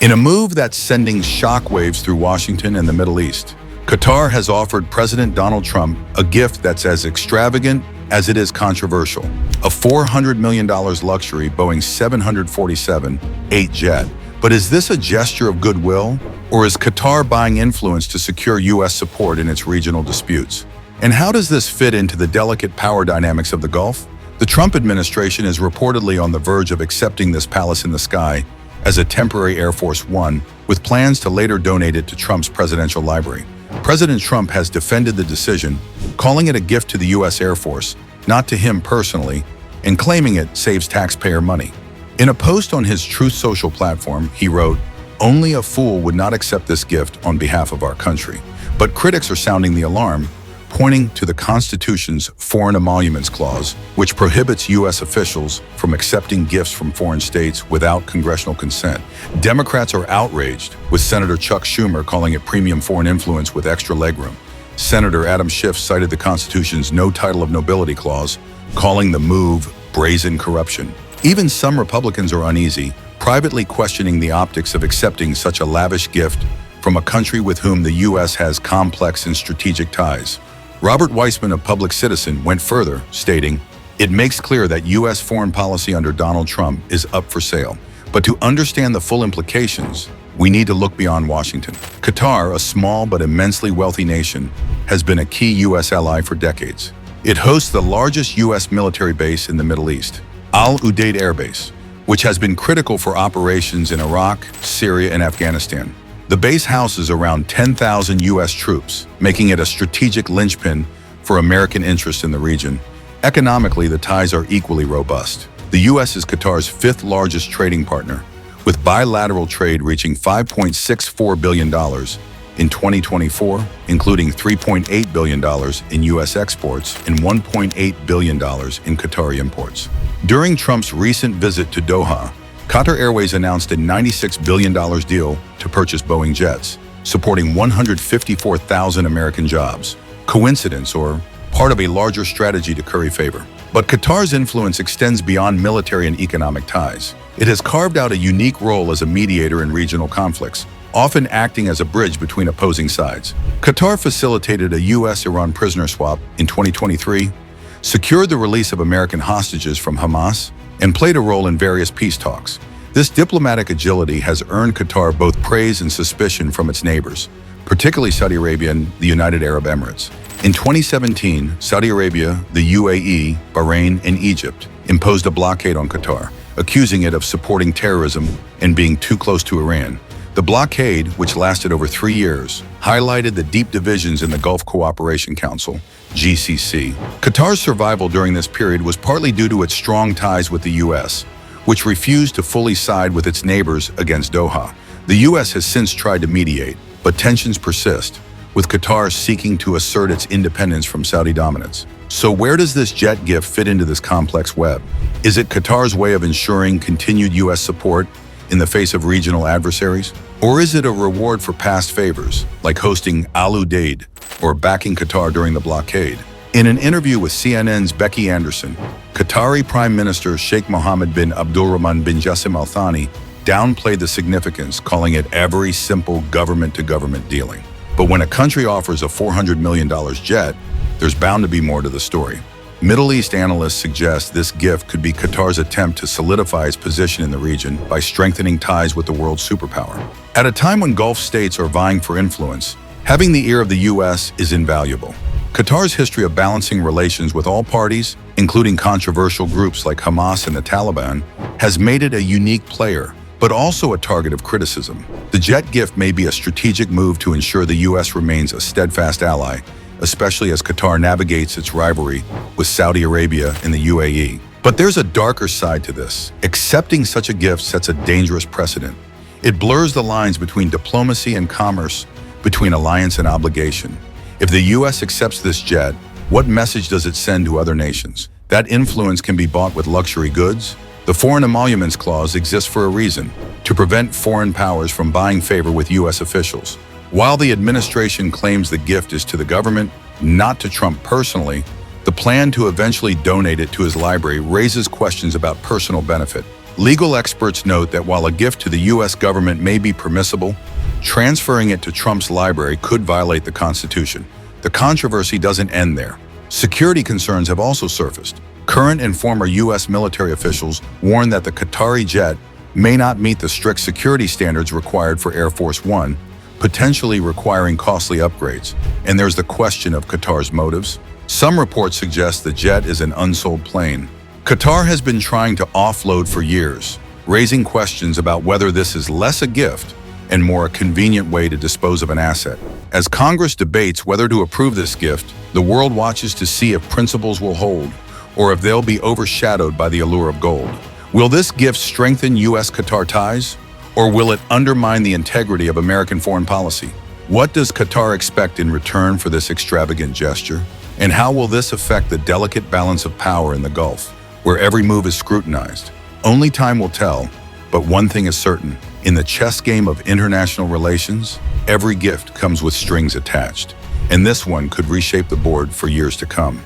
In a move that's sending shockwaves through Washington and the Middle East, Qatar has offered President Donald Trump a gift that's as extravagant as it is controversial: a $400 million luxury Boeing 747-8 jet. But is this a gesture of goodwill, or is Qatar buying influence to secure U.S. support in its regional disputes? And how does this fit into the delicate power dynamics of the Gulf? The Trump administration is reportedly on the verge of accepting this palace in the sky as a temporary Air Force One, with plans to later donate it to Trump's presidential library. President Trump has defended the decision, calling it a gift to the U.S. Air Force, not to him personally, and claiming it saves taxpayer money. In a post on his Truth Social platform, he wrote, "Only a fool would not accept this gift on behalf of our country." But critics are sounding the alarm, pointing to the Constitution's Foreign Emoluments Clause, which prohibits U.S. officials from accepting gifts from foreign states without congressional consent. Democrats are outraged, with Senator Chuck Schumer calling it premium foreign influence with extra legroom. Senator Adam Schiff cited the Constitution's No Title of Nobility Clause, calling the move brazen corruption. Even some Republicans are uneasy, privately questioning the optics of accepting such a lavish gift from a country with whom the U.S. has complex and strategic ties. Robert Weissman of Public Citizen went further, stating, "It makes clear that U.S. foreign policy under Donald Trump is up for sale. But to understand the full implications, we need to look beyond Washington." Qatar, a small but immensely wealthy nation, has been a key U.S. ally for decades. It hosts the largest U.S. military base in the Middle East, Al Udeid Air Base, which has been critical for operations in Iraq, Syria, and Afghanistan. The base houses around 10,000 U.S. troops, making it a strategic linchpin for American interests in the region. Economically, the ties are equally robust. The U.S. is Qatar's fifth largest trading partner, with bilateral trade reaching $5.64 billion in 2024, including $3.8 billion in U.S. exports and $1.8 billion in Qatari imports. During Trump's recent visit to Doha, Qatar Airways announced a $96 billion deal to purchase Boeing jets, supporting 154,000 American jobs. Coincidence, or part of a larger strategy to curry favor? But Qatar's influence extends beyond military and economic ties. It has carved out a unique role as a mediator in regional conflicts, often acting as a bridge between opposing sides. Qatar facilitated a U.S.-Iran prisoner swap in 2023, secured the release of American hostages from Hamas, and played a role in various peace talks. This diplomatic agility has earned Qatar both praise and suspicion from its neighbors, particularly Saudi Arabia and the United Arab Emirates. In 2017, Saudi Arabia, the UAE, Bahrain, and Egypt imposed a blockade on Qatar, accusing it of supporting terrorism and being too close to Iran. The blockade, which lasted over 3 years, highlighted the deep divisions in the Gulf Cooperation Council, GCC. Qatar's survival during this period was partly due to its strong ties with the U.S., which refused to fully side with its neighbors against Doha. The U.S. has since tried to mediate, but tensions persist, with Qatar seeking to assert its independence from Saudi dominance. So where does this jet gift fit into this complex web? Is it Qatar's way of ensuring continued U.S. support in the face of regional adversaries? Or is it a reward for past favors, like hosting Al Udeid or backing Qatar during the blockade? In an interview with CNN's Becky Anderson, Qatari Prime Minister Sheikh Mohammed bin Abdulrahman bin Jassim Al Thani downplayed the significance, calling it every simple government-to-government dealing. But when a country offers a $400 million jet, there's bound to be more to the story. Middle East analysts suggest this gift could be Qatar's attempt to solidify its position in the region by strengthening ties with the world's superpower. At a time when Gulf states are vying for influence, having the ear of the U.S. is invaluable. Qatar's history of balancing relations with all parties, including controversial groups like Hamas and the Taliban, has made it a unique player, but also a target of criticism. The jet gift may be a strategic move to ensure the U.S. remains a steadfast ally, especially as Qatar navigates its rivalry with Saudi Arabia and the UAE. But there's a darker side to this. Accepting such a gift sets a dangerous precedent. It blurs the lines between diplomacy and commerce, between alliance and obligation. If the U.S. accepts this jet, what message does it send to other nations? That influence can be bought with luxury goods. The Foreign Emoluments Clause exists for a reason, to prevent foreign powers from buying favor with U.S. officials. While the administration claims the gift is to the government, not to Trump personally, the plan to eventually donate it to his library raises questions about personal benefit. Legal experts note that while a gift to the U.S. government may be permissible, transferring it to Trump's library could violate the Constitution. The controversy doesn't end there. Security concerns have also surfaced. Current and former U.S. military officials warn that the Qatari jet may not meet the strict security standards required for Air Force One, potentially requiring costly upgrades. And there's the question of Qatar's motives. Some reports suggest the jet is an unsold plane. Qatar has been trying to offload for years, raising questions about whether this is less a gift and more a convenient way to dispose of an asset. As Congress debates whether to approve this gift, the world watches to see if principles will hold or if they'll be overshadowed by the allure of gold. Will this gift strengthen U.S.-Qatar ties, or will it undermine the integrity of American foreign policy? What does Qatar expect in return for this extravagant gesture? And how will this affect the delicate balance of power in the Gulf, where every move is scrutinized? Only time will tell, but one thing is certain. In the chess game of international relations, every gift comes with strings attached, and this one could reshape the board for years to come.